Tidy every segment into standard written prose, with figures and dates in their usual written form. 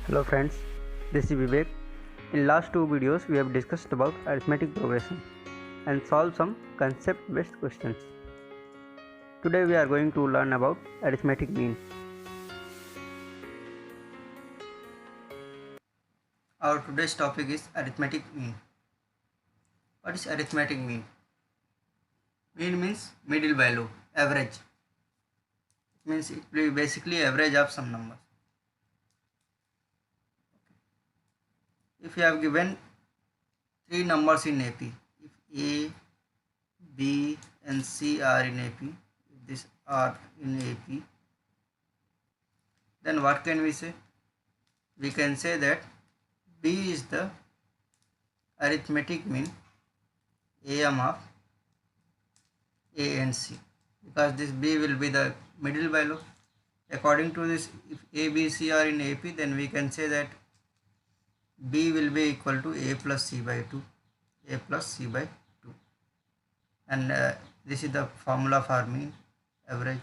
Hello friends, this is Vivek. In last two videos we have discussed about arithmetic progression and solved some concept based questions. Today we are going to learn about arithmetic mean. Our today's topic is arithmetic mean. What is arithmetic mean? Mean means middle value, average. It means it will be basically average of some numbers. If you have given three numbers in AP, if A, B and C are in AP, if these are in AP, then what can we say? We can say that B is the arithmetic mean AM of A and C, because this B will be the middle value. According to this, if A, B, C are in AP, then we can say that B will be equal to A plus C by 2, A plus C by 2, and this is the formula for mean, average.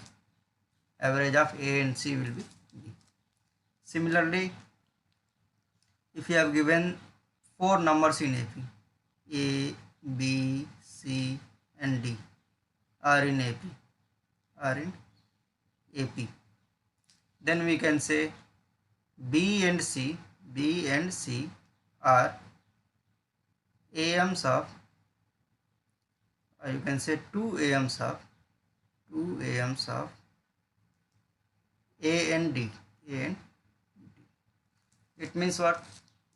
Average of A and C will be B. Similarly, if you have given four numbers in AP, A, B, C and D are in AP, then we can say B and C are AMs of, or you can say two AMs of A and D. It means what?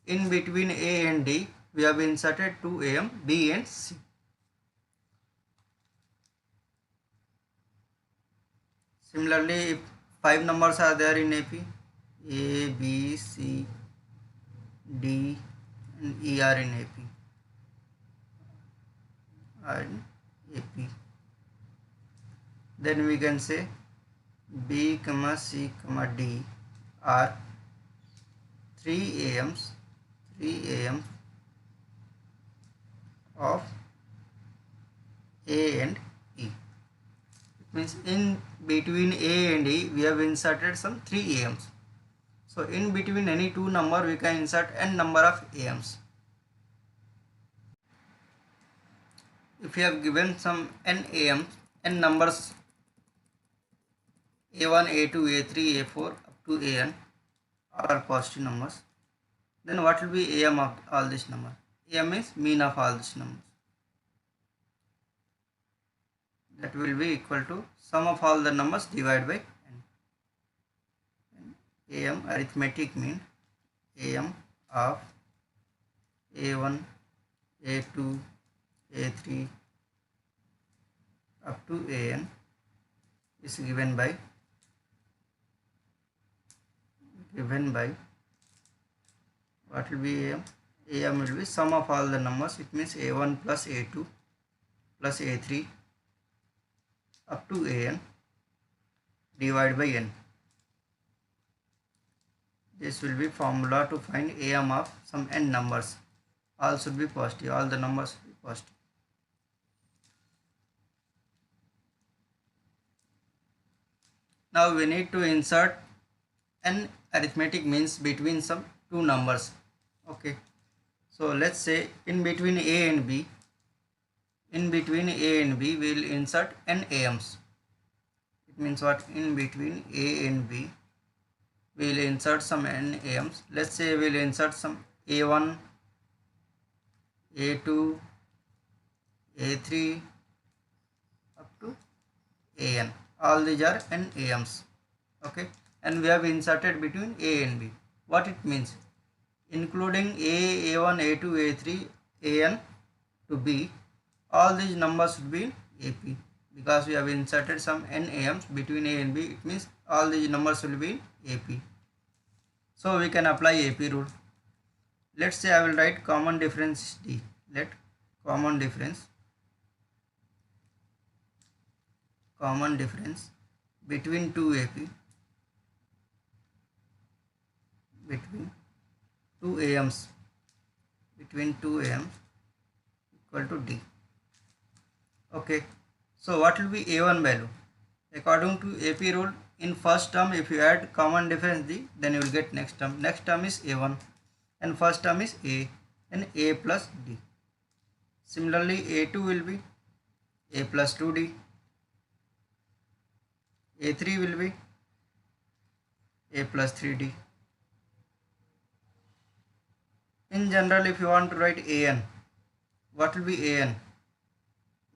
In between A and D, we have inserted two AM, B and C. Similarly, if five numbers are there in AP, A, B, C, D and E are in AP, then we can say B, C, D are three AMs of A and E. It means in between A and E we have inserted some three AMs. So in between any two number we can insert n number of AMs. If you have given some n AMs, n numbers A1, A2, A3, A4 up to AN are positive numbers, then what will be AM of all these numbers? AM is mean of all these numbers. That will be equal to sum of all the numbers divided by n. AM arithmetic mean AM of A1, A2, A3 up to AN is given by what will be AM? AM will be sum of all the numbers. It means A1 plus A2 plus A3 up to AN divided by n. This will be formula to find AM of some n numbers. All should be positive. All the numbers should be positive. Now we need to insert n arithmetic means between some two numbers. Okay. So let's say in between A and B, we will insert n AMs. It means what? In between A and B, we will insert some n AMs. Let's say we will insert some A1, A2, A3 up to AN. All these are n AMs. Okay. And we have inserted between A and B. What it means? Including A, A1, A2, A3, AN to B, all these numbers should be in AP, because we have inserted some n AMs between A and B. It means all these numbers will be in AP. So we can apply AP rule. Let's say I will write common difference D. Let common difference between two AP, between two AMs equal to D. Okay. So what will be A1 value? According to AP rule, in first term if you add common difference d, then you will get next term. Next term is a1 and first term is a and a plus d. Similarly a2 will be a plus 2d, a3 will be a plus 3d. In general, if you want to write an, what will be an?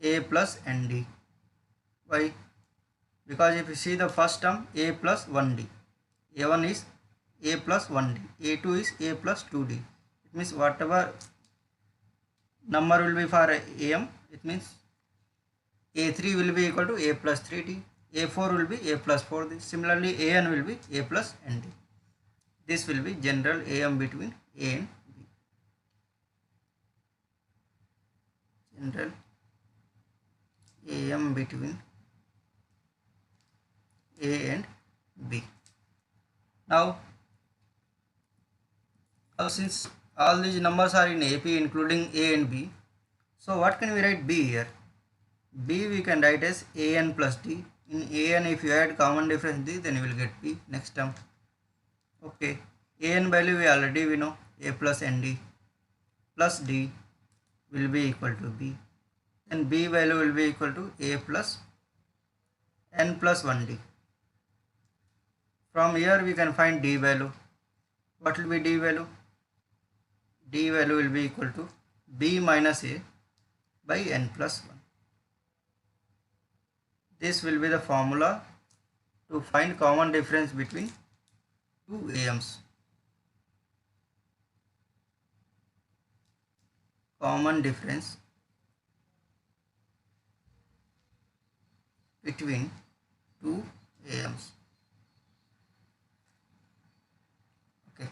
A plus nd. Why? Because if you see the first term, a plus 1d, a1 is a plus 1d, a2 is a plus 2d. It means whatever number will be for am, it means a3 will be equal to a plus 3d, a4 will be a plus 4d. Similarly, an will be a plus nd. This will be general am between a and b. General am between a and b. Now since all these numbers are in AP including a and b, so what can we write b here? B we can write as an plus d. In an if you add common difference d, then you will get b next term. Okay, an value we know a plus nd plus d will be equal to b, and b value will be equal to a plus n plus 1d. From here we can find d value. What will be d value? D value will be equal to b minus a by n plus 1. This will be the formula to find common difference between two AMs. Common difference between two AMs. Okay.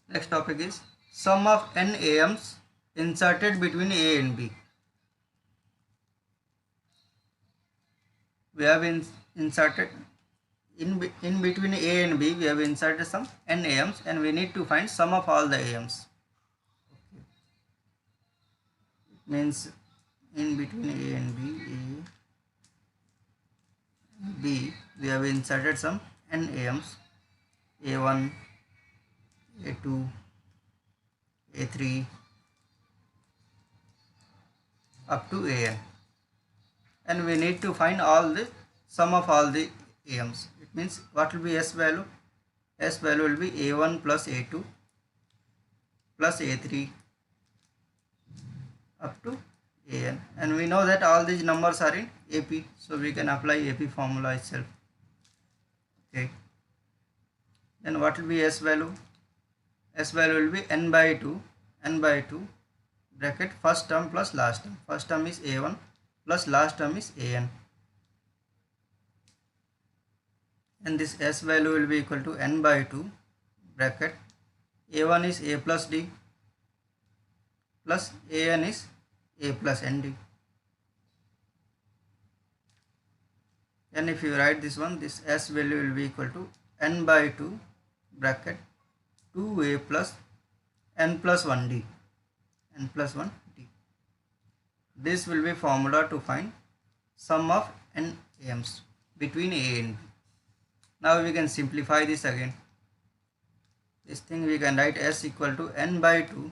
Next topic is sum of n AMs inserted between A and B. We have inserted in between A and B, we have inserted some n AMs and we need to find sum of all the AMs. Okay. It means in between A and B, we have inserted some n AMs, A1, A2, A3 up to an, and we need to find all the sum of all the AMs. It means what will be S value? S value will be A1 plus A2 plus A3 up to an, and we know that all these numbers are in AP, so we can apply AP formula itself. Okay. Then what will be S value? S value will be n by 2 bracket first term plus last term. First term is A1 plus last term is AN, and this S value will be equal to n by 2 bracket A1 is A plus D plus AN is A plus ND. And if you write this one, this S value will be equal to n by 2 bracket 2A plus n plus 1D, n plus 1D. This will be formula to find sum of n AMs between A and B. Now we can simplify this again. This thing we can write S equal to n by 2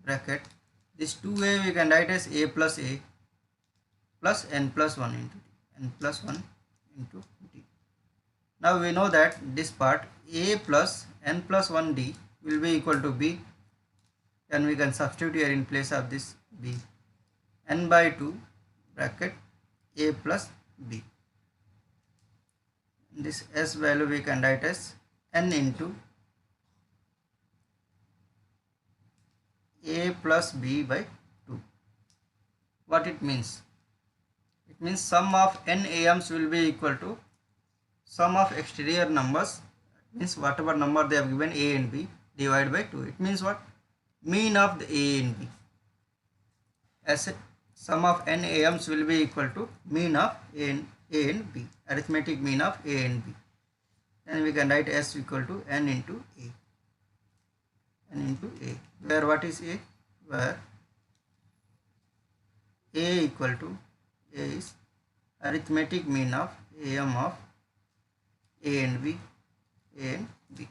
bracket, this 2A we can write as A plus n plus 1 into D, n plus 1 into D. Now we know that this part A plus n plus 1D will be equal to B, and we can substitute here in place of this B, n by 2 bracket A plus B. This S value we can write as n into A plus B by 2. What it means? It means sum of n AMs will be equal to sum of exterior numbers, means whatever number they have given A and B, divided by 2. It means what? Mean of the A and B. As sum of n AMs will be equal to mean of A and B, arithmetic mean of A and B. Then we can write S equal to n into A. N into A. Where what is A? Where A equal to A is arithmetic mean of AM of A and B, A and B.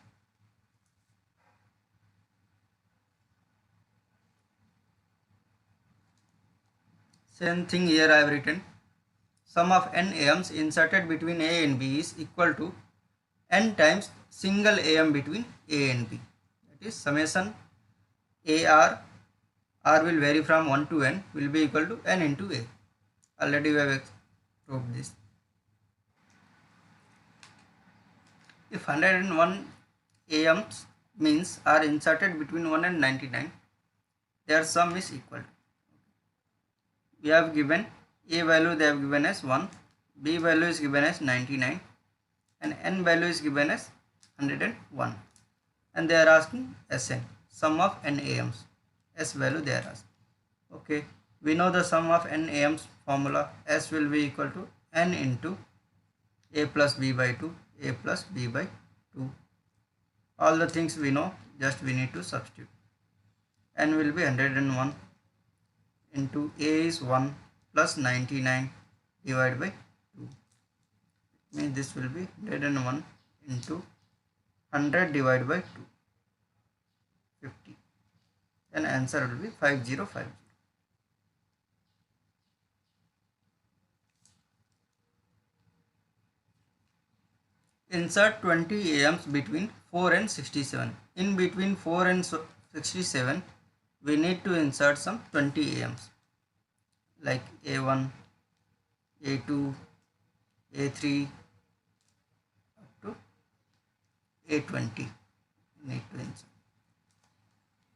Same thing here I have written. Sum of n AMs inserted between A and B is equal to n times single AM between A and B. That is summation AR, R will vary from 1 to n, will be equal to n into A. Already we have proved this. If 101 AMs means are inserted between 1 and 99, their sum is equal to. We have given A value, they have given as 1, B value is given as 99, and n value is given as 101. And they are asking Sn, sum of n AMs. S value they are asking. Okay, we know the sum of n AMs formula. S will be equal to n into A plus B by 2, A plus B by 2. All the things we know, just we need to substitute. N will be 101 into A is 1 plus 99 divided by 2. Means this will be 101 into 100 divided by 2, 50. Then answer will be 5050. Insert 20 AMs between 4 and 67. In between 4 and 67, we need to insert some 20 AMs like A1, A2, A3 up to A20 need to insert.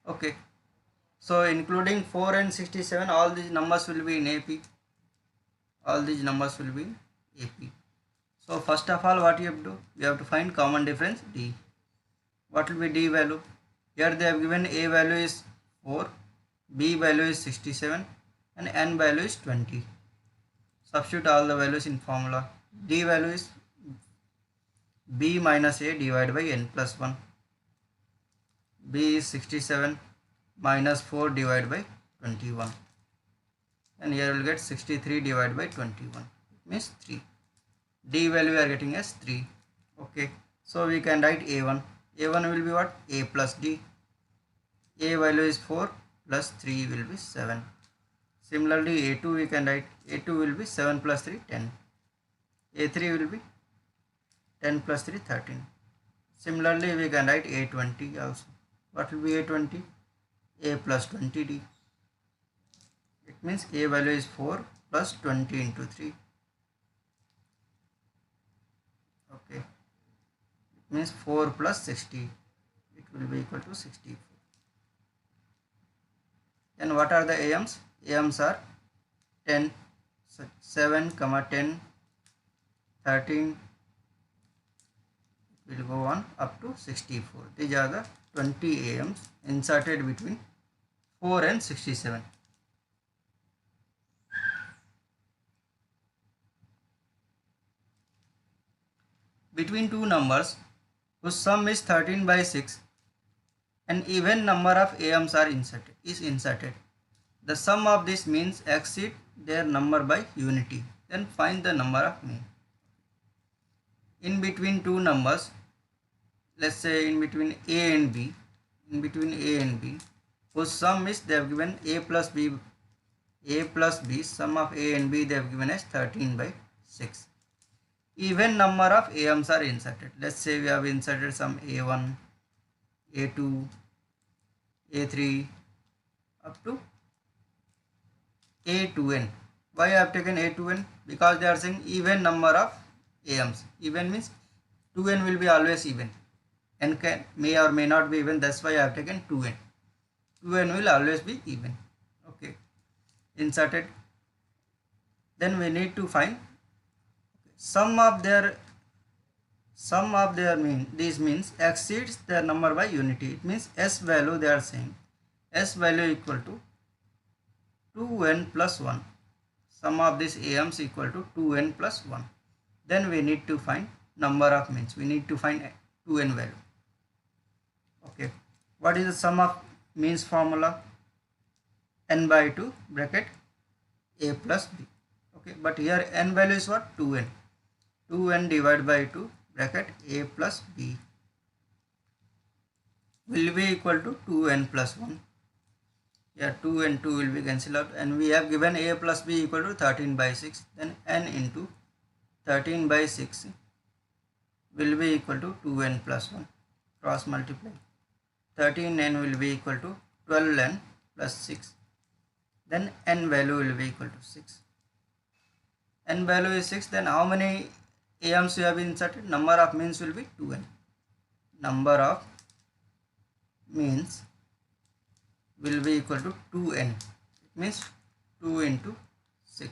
Okay, so including 4 and 67, all these numbers will be in AP. All these numbers will be in AP. So first of all, what you have to do? We have to find common difference D. What will be D value? Here they have given A value is 4, B value is 67, and N value is 20. Substitute all the values in formula. D value is B minus A divided by N plus 1. B is 67 minus 4 divided by 21. And here we will get 63 divided by 21. It means 3. D value we are getting as 3. Okay. So we can write A1. A1 will be what? A plus D. A value is 4 plus 3 will be 7. Similarly A2 we can write. A2 will be 7 plus 3 10. A3 will be 10 plus 3 13. Similarly we can write A20 also. What will be A20? A plus 20D. It means A value is 4 plus 20 into 3. Okay. It means 4 plus 60. It will be equal to 64. Then what are the AMs? AMs are 10, 7, 10, 13. It will go on up to 64. These are the 20 AMs inserted between 4 and 67. Between two numbers whose sum is 13 by 6, an even number of AMs is inserted. The sum of these means exceed their number by unity. Then find the number of mean. In between two numbers, let's say in between A and B, whose sum is they have given A plus B, sum of A and B they have given as 13 by 6. Even number of AMs are inserted. Let's say we have inserted some A1, A2, A3 up to A2n. Why I have taken A2n? Because they are saying even number of AMs. Even means 2n will be always even. N may or may not be even. That's why I have taken 2n. 2n will always be even. Okay. Inserted. Then we need to find sum of their mean. This means exceeds their number by unity. It means S value they are saying. S value equal to 2n plus 1. Sum of these AMs equal to 2n plus 1. Then we need to find number of means. We need to find 2n value. Okay. What is the sum of means formula? N by 2 bracket A plus B. Okay, but here n value is what? 2n. 2n divided by 2 bracket a plus b will be equal to 2n plus 1. Here 2 and 2 will be cancelled out, and we have given a plus b equal to 13 by 6. Then n into 13 by 6 will be equal to 2n plus 1. Cross multiply. 13n will be equal to 12n plus 6. Then n value will be equal to 6. N value is 6. Then how many AMs you have inserted? Number of means will be 2n. Number of means will be equal to 2n. It means 2 into 6,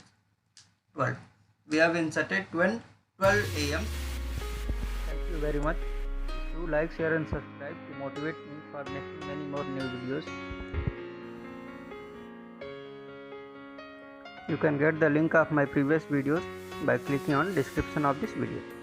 12. We have inserted 12 AMs. Thank you very much. Do like, share and subscribe to motivate me for making many more new videos. You can get the link of my previous videos by clicking on description of this video.